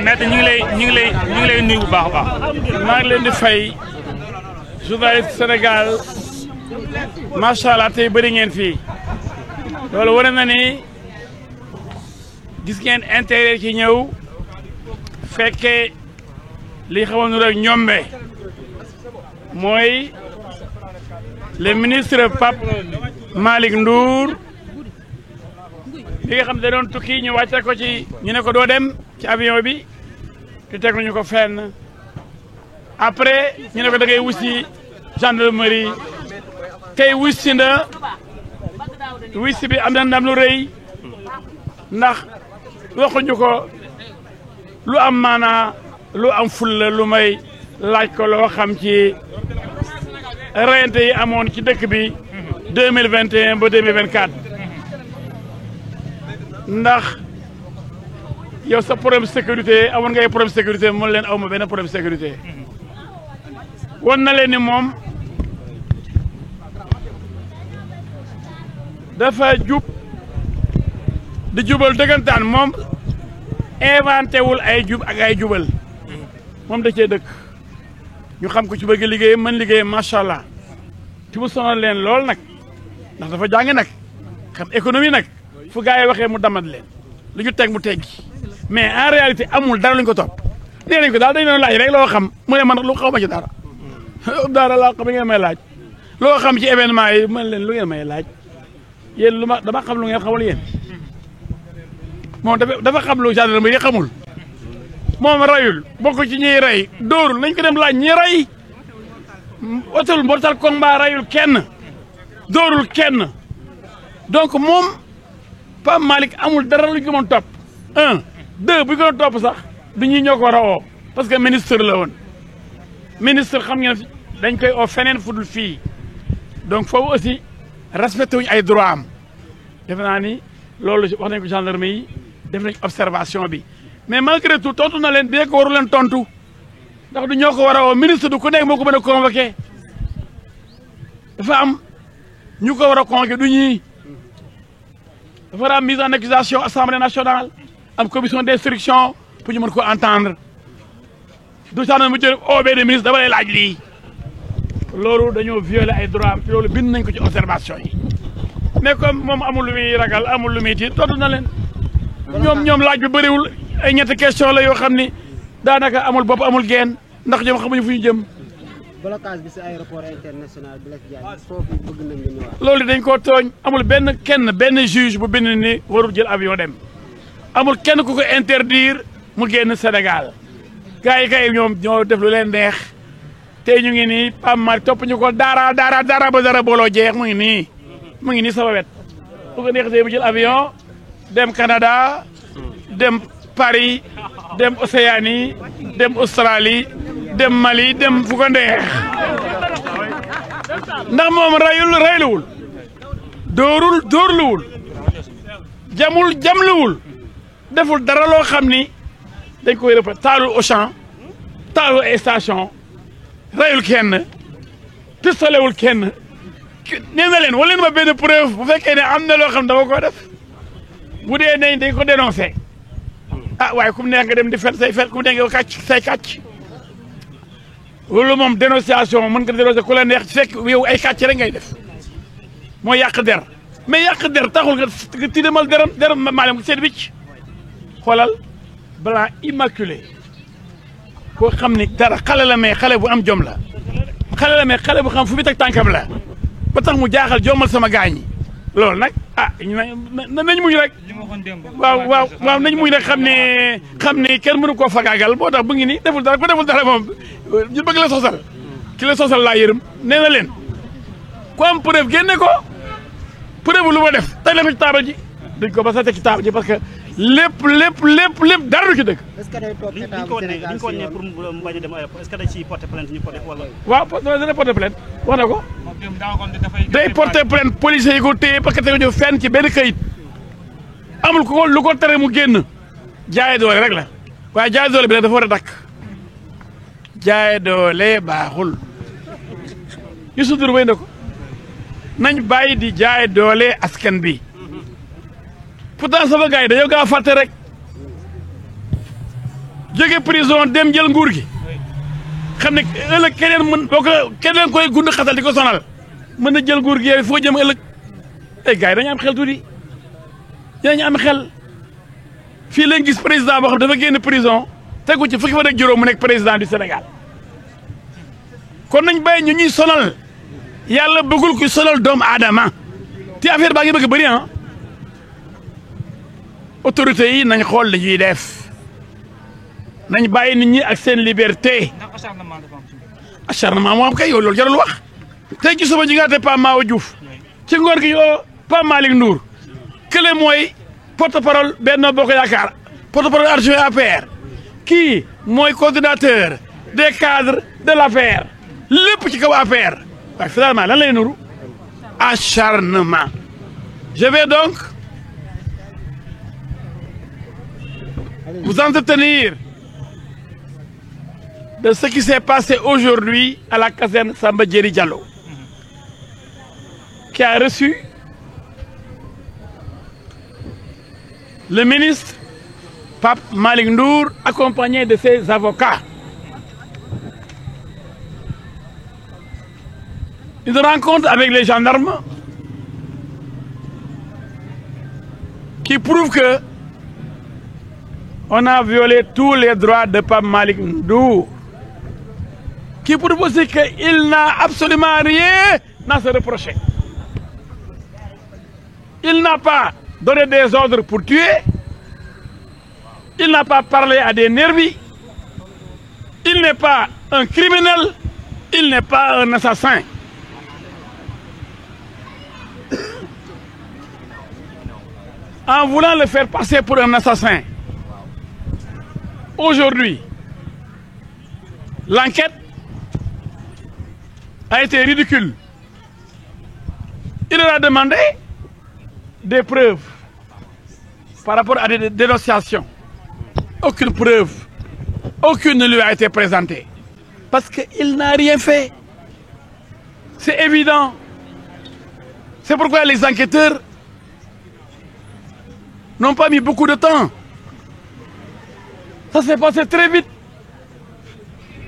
maître ñu ngi lay nuyu bu baax a baax. maa ngi leen di fay journaliste Sénégal macha allah tey bëri ngeen fii loolu wane na ni gis ngeen intérêt ci ñëw fekkee li xamoon rek ñombe mooy le ministre Pape Malick Ndour bi nga xam ne da doon tukki ñu wàcce ko ci ñu ne ko doo dem ci avion bi te teg nañu ko fenn après ñu ne ko da ngay wusi gendarmerie tey wusi na wusi bi am na ndam lu rëy ndax waxuñu ko lu am maanaa lu am fulla lu may laaj ko loo xam ci reyante yi amoon ci dëkk bi 2021 ba 2024 ndax yow sa problème sécurité amoon ngay problème sécurité mën leen aw ma benn problème sécurité won na leen ni moom dafa jub di jubal dëggantaan moom inventé wul ay jub ak ay jubal moom da cee dëkk ñu xam ko ci bëgg liggéeyam mën liggéeyam macha allah ci mu sonal leen lool nag ndax dafa jàng nag xam économie nag fu gars yi waxee mu damat leen lu ñu teg mu teggi mais en réalité amul dara lu ñu ko topp nee nañ ko daal dañu doon laaj rek loo xam mu ne man lu xaw ma ci dara dara laa xam ngeen may laaj loo xam ci événement yi man leen lu ngeen may laaj yéen lu ma dama xam lu ngeen xamul yéen moom dafa xam lu gendarmerie xamul moom rayul bokk ci ñiy rey dóorul nañ ko dem laaj ñi rey otul mortal combat rayul kenn dóorul kenn donc moom Pape Malick amul dara lu ñu mën topp 1 2 bu ñu ko topp sax du ñuy ñoo ko war a oo parce que ministre la woon ministre xam ngeen dañ koy oo feneen fudul fii donc foofu aussi respecté wuñu ay droit am defe naa ni loolu wax nañ ko gendarme yi def nañ observation bi mais malgré tout tontu na leen bien que waru leen tontu ndax du ñoo ko war a oo ministre du ku nekk moo ko mën a convoqué dafa am ñu ko war a convoqué du ñii dafa war a am mise en accusation assemblée nationale am commission d'instruction pour ñu mën ko entendre du sax na mu jël oo benn ministre dama lay laaj lii loolu dañoo violer ay droit am loolu bind nañ ko ci observation yi mais comme moom amul lu muy ragal amul lu muy tiit tontu na leen ñoom laaj bi bëriwul ay ñetti question la yoo xam ni daanaka amul bopp amul geen ndax ñoom xamuñu fu ñu jëm. blocage bi ci aéroport international Blaise Diagne foofu bëgg nañ ñu ñëwaat. loolu dañ koo tooñ amul benn juge bu bind ni warul jël avion dem amul kenn ku ko interdire mu génn Sénégal gars yi kay ñoom ñoo def lu leen neex tey ñu ngi nii Pape Malick topp ñu ko dara ba dara booloo jeex mu ngi nii sama wet bu ko neexee mu jël avion dem Canada dem Paris dem Océanie dem Australie dem Mali dem fu ko neex ndax moom rayluwul dóorluwul jamluwul deful dara loo xam ni dañ koy rëpp taalul Auchan taalul ay station rayul kenn pistolewul kenn nee na leen wala leen ma benn preuve bu fekkee ne am na loo xam dama ko def bu dee nañ dañ ko dénoncé ah waaye ku mu neex nga dem di fen say fen ku mu neex nga kàcc say kàcc loolu moom dénonciation mën nga dénoncé ku la neex fekk yow ay kàcc rek ngay def mooy yàq der mais yàq der taxul nga tilimal deram maanaam seen wicc xoolal blanc immaculé koo xam ni dara xale la mais xale bu am jom la xale la mais xale bu xam fu mu teg tànkam la ba tax mu jaaxal jomal sama gaañi loolu nag ah nañ muñ rek waaw nañ muñ rek xam ne kenn mënu koo fagaagal boo tax bu ngi ni deful dara ko deful dara moom ñu bëgg la sosal ki la sosal laa yërëm nee na leen ku am preuve génne ko preuve lu ma def teg leen ko ci taabal ji dañ ko ba sa teg ci taabal ji parce que lépp dara du ci dëgg. est-ce que day topp état bu Sénégal pour mu bañ a dem aéroport est-ce que day ciy porter plainte ñu porter wala. waaw dana porter plainte wax na ko. day porter plainte policiers yi ko téye parce que teguñu fenn ci benn kayit amul ko lu ko tere mu génn jaay doole rek la waaye jaay doole bi nag dafa war a dakk jaay doole baaxul Youssou Ndour way na ko nañ bàyyi di jaay doole askan bi pourtant sama gars yi dañoo gaa fàtte rek jóge prison dem jël nguur gi xam ne ëllëg keneen mën boo ko keneen koy gund xatal di ko sonal mën na jël nguur gi yow foo jëm ëllëg ay gars yi dañu am xel tuuti dañu am xel fii lañ gis président boo xam dafa génn prison tegu ci fukki fan ak juróom mu nekk président du Sénégal kon nañ bàyyi ñu ñuy sonal yàlla bëggul ku sonal doomu aadama te affaire baa ngi bëgg bëri ah autorités yi nañ xool li ñuy def nañ bàyyi nit ñi ak seen liberté acharnement moo am kay yow loolu jarul wax tey ci suba ji nga te Pape Mahawa Diouf ci ngoor gi yoo Pape Malick Ndour kële mooy porte-parole Benno Bokk Yaakaar porte-parole adjoint APR kii mooy coordinateur des cadres de l'APR lépp ci kaw APR waaye finalement lan lay nuru acharnement je vais donc vous entretenir de ce qui s'est passé aujourd'hui à la caserne Samba Diéry Diallo qui a reçu le ministre Pape Malick Ndour accompagné de ses avocats. Une rencontre avec les gendarmes qui prouve que on a violé tous les droits de Pape Malick Ndour, qui prouve aussi qu'il n'a absolument rien à se reprocher. Il n'a pas donné des ordres pour tuer, il n'a pas parlé à des nervis, il n'est pas un criminel, il n'est pas un assassin. En voulant le faire passer pour un assassin, aujourd'hui, l'enquête a été ridicule. Il leur a demandé des preuves par rapport à des dénonciations. Aucune preuve, aucune ne lui a été présentée. Parce qu'il n'a rien fait. C'est évident. C'est pourquoi les enquêteurs n'ont pas mis beaucoup de temps. Ça s'est passé très vite.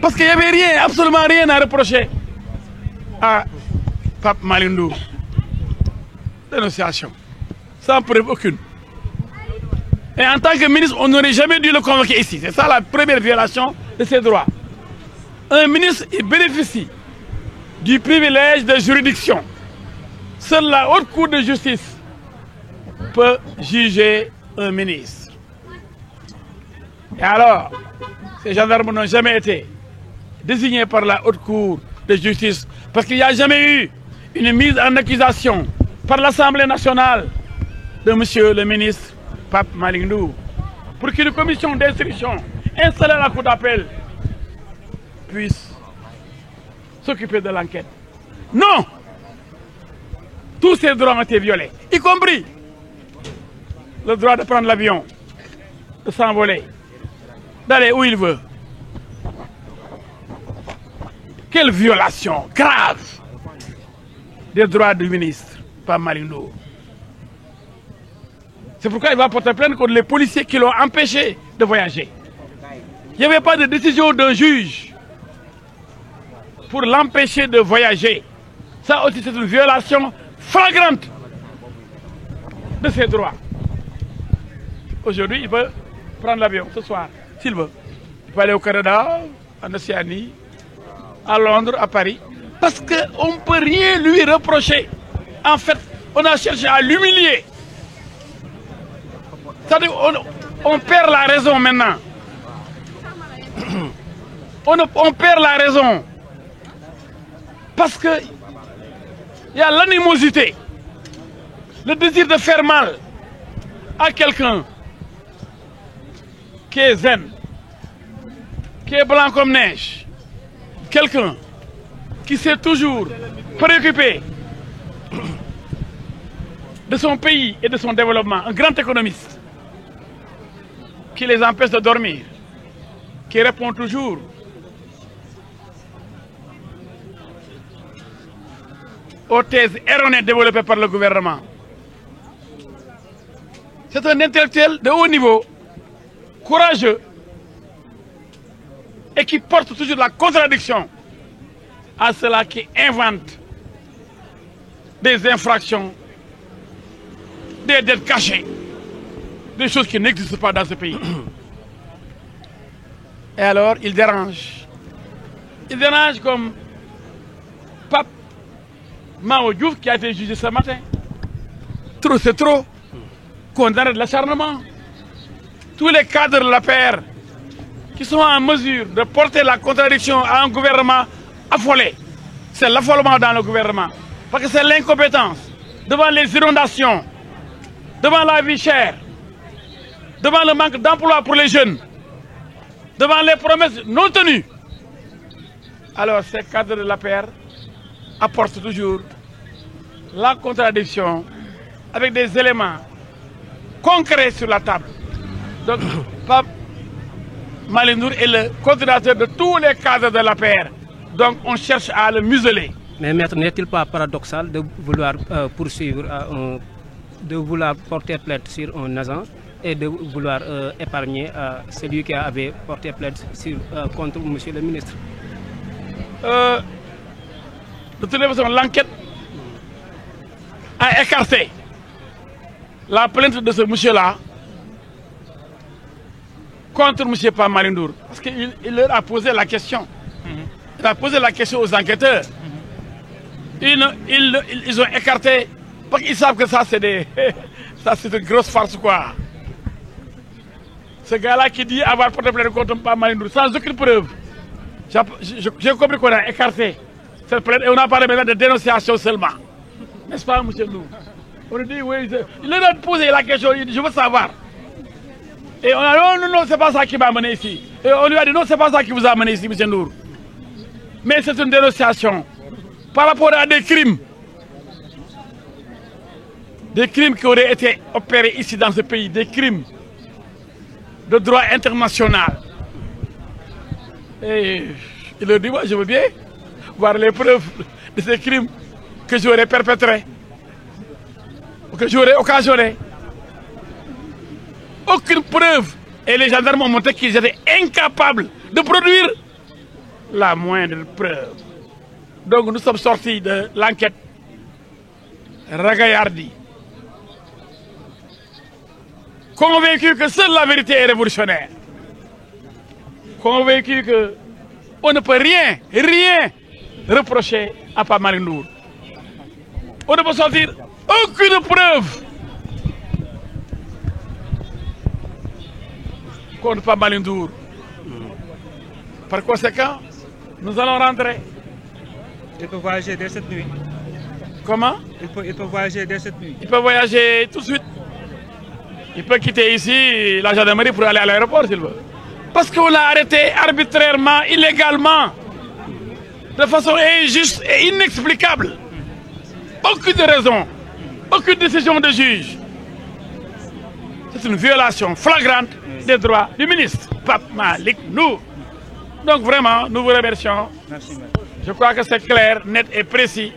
Parce qu'il n'y avait rien, absolument rien à reprocher à Pape Malick Ndour. Dénonciation. Sans preuve aucune. Et en tant que ministre, on n'aurait jamais dû le convoquer ici. C'est ça la première violation de ses droits. Un ministre, il bénéficie du privilège de juridiction. Seule la haute cour de justice peut juger un ministre. Et alors, ces gendarmes n'ont jamais été désignés par la haute cour de justice parce qu'il n'y a jamais eu une mise en accusation par l'Assemblée nationale de monsieur le ministre Pape Malick Ndour pour qu'une commission d'instruction installée à la cour d'appel puisse s'occuper de l'enquête. Non! Tous ces droits ont été violés, y compris le droit de prendre l'avion, de s'envoler, d'aller où il veut. Quelle violation grave des droits du ministre Pape Malick Ndour. C'est pourquoi il va porter plainte contre les policiers qui l'ont empêché de voyager. Il n'y avait pas de décision d'un juge pour l'empêcher de voyager. Ça aussi, c'est une violation flagrante de ses droits. Aujourd'hui, il peut prendre l'avion ce soir, s'il veut. Il peut aller au Canada, en Océanie, à Londres, à Paris. Parce qu'on ne peut rien lui reprocher. En fait, on a cherché à l'humilier. C'est-à-dire on perd la raison maintenant. On perd la raison. Parce qu'il y a l'animosité, le désir de faire mal à quelqu'un qui est zen, qui est blanc comme neige, quelqu'un qui s'est toujours préoccupé de son pays et de son développement, un grand économiste qui les empêche de dormir, qui répond toujours aux thèses erronées développées par le gouvernement. C'est un intellectuel de haut niveau, courageux, et qui porte toujours la contradiction à ceux-là qui inventent des infractions, des dettes cachées, des choses qui n'existent pas dans ce pays. Et alors, il dérange. Il dérange comme Pape Mao Diouf qui a été jugé ce matin. Trop, c'est trop. Condamné de l'acharnement. Tous les cadres de la paire qui sont en mesure de porter la contradiction à un gouvernement affolé. C'est l'affolement dans le gouvernement. Parce que c'est l'incompétence devant les inondations, devant la vie chère, devant le manque d'emploi pour les jeunes, devant les promesses non tenues. Alors ces cadres de la paire apportent toujours la contradiction avec des éléments concrets sur la table. Donc, Pape Malick Ndour est le coordinateur de tous les cadres de la paire. Donc, on cherche à le museler. Mais maître, n'est-il pas paradoxal de vouloir poursuivre, de vouloir porter plainte sur un agent et de vouloir épargner celui qui avait porté plainte contre monsieur le ministre? De toute façon, l'enquête a écarté la plainte de ce monsieur-là contre M. Pape Malick Ndour. Parce qu'il leur a posé la question. Il a posé la question aux enquêteurs. Ils ont écarté parce qu'ils savent que ça c'est une grosse farce quoi. Ce gars-là qui dit avoir porté plainte contre Pape Malick Ndour sans aucune preuve. J'ai compris qu'on a écarté cette plainte et on a parlé maintenant de dénonciation seulement. N'est-ce pas, M. Ndour? On a dit oui, il leur a posé la question, il dit je veux savoir. Et on a dit non, c'est pas ça qui m'a amené ici. Et on lui a dit non, c'est pas ça qui vous a amené ici, M. Ndour. Mais c'est une dénonciation par rapport à des crimes. Des crimes qui auraient été opérés ici dans ce pays, des crimes de droit international. Et il leur dit, moi je veux bien voir les preuves de ces crimes que j'aurais perpétrés, que j'aurais occasionné. Aucune preuve. Et les gendarmes ont montré qu'ils étaient incapables de produire la moindre preuve. Donc nous sommes sortis de l'enquête ragaillardie, convaincus que seule la vérité est révolutionnaire, convaincus qu'on ne peut rien reprocher à Pape Malick Ndour. On ne peut sortir aucune preuve contre Pape Malick Ndour. Par conséquent, nous allons rentrer. Il peut voyager dès cette nuit. Comment? Il peut voyager dès cette nuit. Il peut voyager tout de suite. Il peut quitter ici la gendarmerie pour aller à l'aéroport s'il veut. Parce qu'on l'a arrêté arbitrairement, illégalement, de façon injuste et inexplicable. Aucune raison, aucune décision de juge. C'est une violation flagrante des droits du ministre, Pape Malick Ndour. Donc vraiment, nous vous remercions. Merci, maître. Je crois que c'est clair, net et précis.